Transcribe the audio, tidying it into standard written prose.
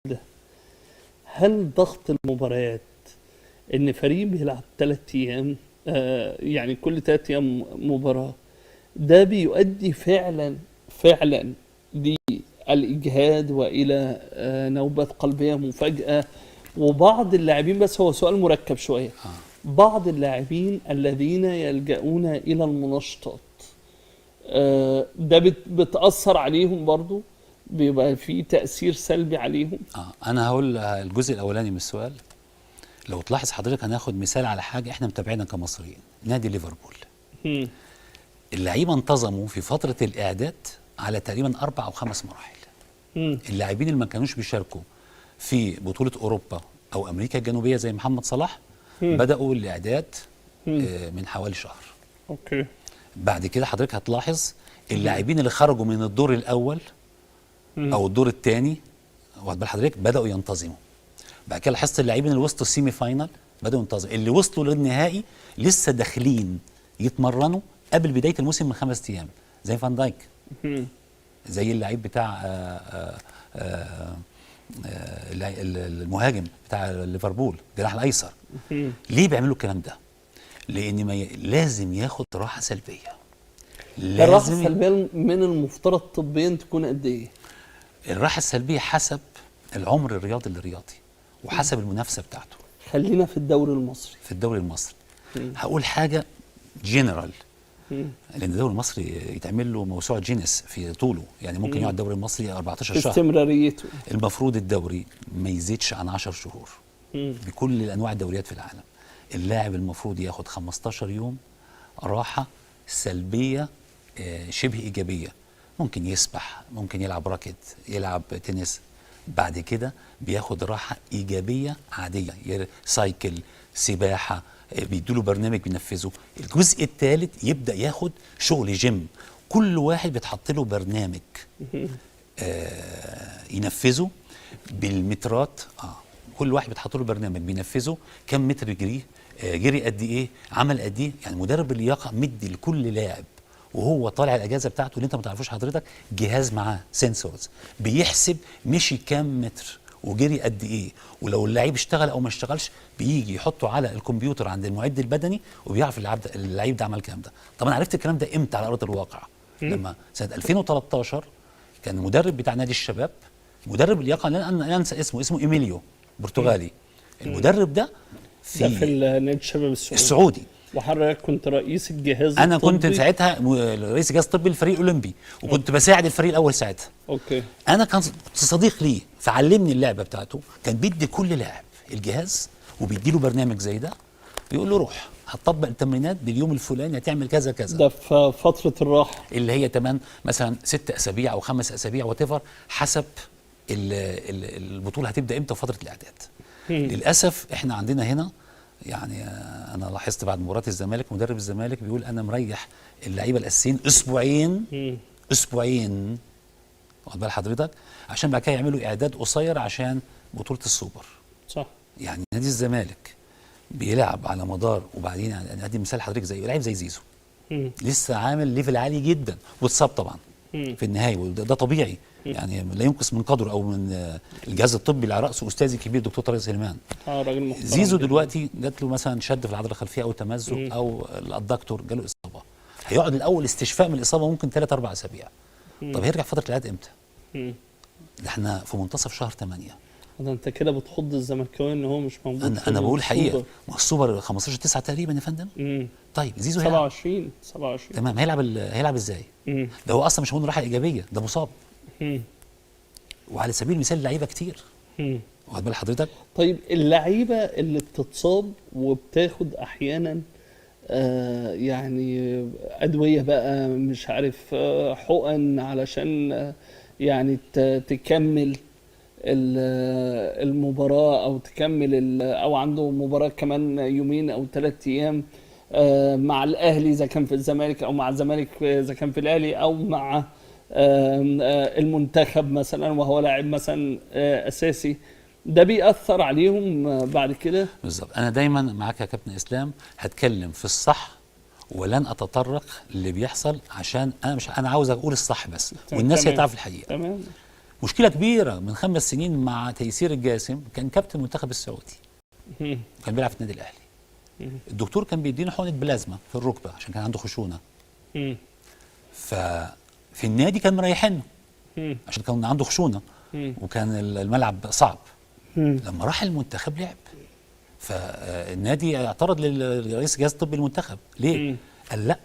ده، هل ضغط المباريات ان فريق بيلعب 3 ايام، يعني كل 3 ايام مباراة، ده بيؤدي فعلا للإجهاد وإلى نوبات قلبية مفاجئة؟ وبعض اللاعبين، بس هو سؤال مركب شوية، بعض اللاعبين الذين يلجؤون إلى المنشطات، ده بتأثر عليهم برضو، بيبقى في تأثير سلبي عليهم؟ انا هقول الجزء الاولاني من السؤال. لو تلاحظ حضرتك هناخد مثال على حاجه احنا متابعينها كمصريين. نادي ليفربول، اللعيبه انتظموا في فتره الاعداد على تقريبا 4 أو 5 مراحل. اللاعبين اللي ما كانوش بيشاركوا في بطوله اوروبا او امريكا الجنوبيه زي محمد صلاح بداوا الاعداد من حوالي شهر. اوكي. بعد كده حضرتك هتلاحظ اللاعبين اللي خرجوا من الدور الاول او الدور الثاني، واخد بال حضرتك، بداوا ينتظموا. بعد كده لاحظت اللاعبين اللي وصلوا السيمي فاينال بداوا ينتظموا، اللي وصلوا للنهائي لسه داخلين يتمرنوا قبل بدايه الموسم من 5 ايام، زي فان دايك، زي اللعيب بتاع المهاجم بتاع ليفربول الجناح الايسر. ليه بيعملوا الكلام ده؟ لان لازم ياخد راحه سلبيه. الراحه السلبيه من المفترض طبيا تكون قد ايه؟ الراحه السلبيه حسب العمر الرياضي للرياضي وحسب المنافسه بتاعته. خلينا في الدوري المصري. في الدوري المصري هقول حاجه جنرال، لان الدوري المصري يتعمل له موسوعه جينيس في طوله، يعني ممكن يقعد الدوري المصري 14 شهر استمراريته. المفروض الدوري ما يزيدش عن 10 شهور بكل انواع الدوريات في العالم. اللاعب المفروض ياخد 15 يوم راحه سلبيه شبه ايجابيه، ممكن يسبح، ممكن يلعب راكت، يلعب تنس. بعد كده بياخد راحه ايجابيه عاديه، سايكل، سباحه، بيدوله برنامج بينفذه. الجزء الثالث يبدا ياخد شغل جيم، كل واحد بيتحط له برنامج ينفذه بالمترات. كل واحد بيتحط له برنامج بينفذه، كم متر يجريه، جري قد ايه، عمل قد ايه. يعني مدرب اللياقه مدي لكل لاعب وهو طالع الاجازه بتاعته، اللي انت ما تعرفوش حضرتك، جهاز معاه سنسورز بيحسب مشي كام متر وجري قد ايه، ولو اللعيب اشتغل او ما اشتغلش بيجي يحطه على الكمبيوتر عند المعد البدني وبيعرف اللعيب ده عمل الكلام ده. طب انا عرفت الكلام ده امتى على ارض الواقع؟ لما سنه 2013 كان المدرب بتاع نادي الشباب، مدرب اللياقه، انا انسى اسمه ايميليو، برتغالي. المدرب ده في نادي الشباب السعودي، وحضرتك كنت رئيس الجهاز انا الطبي. كنت ساعتها رئيس الجهاز الطبي للفريق الاولمبي، وكنت بساعد الفريق الاول ساعتها. اوكي. انا كان صديق ليه فعلمني اللعبه بتاعته. كان بيدي كل لاعب الجهاز وبيدي له برنامج زي ده، بيقول له روح هتطبق التمرينات باليوم الفلاني، هتعمل كذا كذا. ده في فتره الراحه اللي هي مثلا 6 أسابيع او 5 أسابيع واتيفر، حسب البطوله هتبدا امتى وفتره الاعداد. للاسف احنا عندنا هنا، يعني انا لاحظت بعد مباراه الزمالك مدرب الزمالك بيقول انا مريح اللعيبه الاساسيين اسبوعين، واخد بال حضرتك، عشان بعد كده يعملوا اعداد قصير عشان بطوله السوبر. صح. يعني نادي الزمالك بيلعب على مدار، وبعدين يعني ادي مثال حضرتك زي لاعب زي زيزو لسه عامل ليفل عالي جدا واتصاب طبعا في النهايه، وده طبيعي، يعني لا ينقص من قدره او من الجهاز الطبي اللي على راسه استاذي الكبير دكتور طارق سليمان. راجل محترم. زيزو دلوقتي جات له مثلا شد في العضله الخلفيه او تمزق او الدكتور جاله اصابه، هيقعد الاول استشفاء من الاصابه ممكن 3 4 اسابيع. طب هيرجع فتره الاعداد امتى؟ ده احنا في منتصف شهر 8. ده انت كده بتخض الزملكاوي ان هو مش موجود. انا بقول حقيقه، ما السوبر 15/9 تقريبا يا فندم. طيب زيزو 27 تمام، هيلعب ازاي؟ ده هو اصلا مش هقول راحه ايجابيه، ده مصاب. وعلى سبيل المثال لعيبه كتير، واخد بال حضرتك. طيب اللعيبه اللي بتتصاب وبتاخد احيانا يعني ادويه بقى، مش عارف، حقن علشان يعني تكمل المباراه، او تكمل او عنده مباراه كمان يومين او 3 ايام مع الاهلي اذا كان في الزمالك، او مع الزمالك اذا كان في الاهلي، او مع المنتخب مثلا وهو لاعب مثلا اساسي، ده بيأثر عليهم بعد كده؟ بالظبط. انا دايما معاك يا كابتن اسلام، هتكلم في الصح ولن اتطرق اللي بيحصل، عشان انا عاوز اقول الصح بس، والناس هي تعرف الحقيقه. تمام. مشكله كبيره من 5 سنين مع تيسير الجاسم، كان كابتن المنتخب السعودي، كان بيلعب في النادي الاهلي. الدكتور كان بيدينا حقنه بلازما في الركبه عشان كان عنده خشونه. ففي النادي كان مريحينه عشان كان عنده خشونه، وكان الملعب صعب. لما راح المنتخب لعب، فالنادي اعترض لرئيس الجهاز الطبي المنتخب ليه؟ قال لا،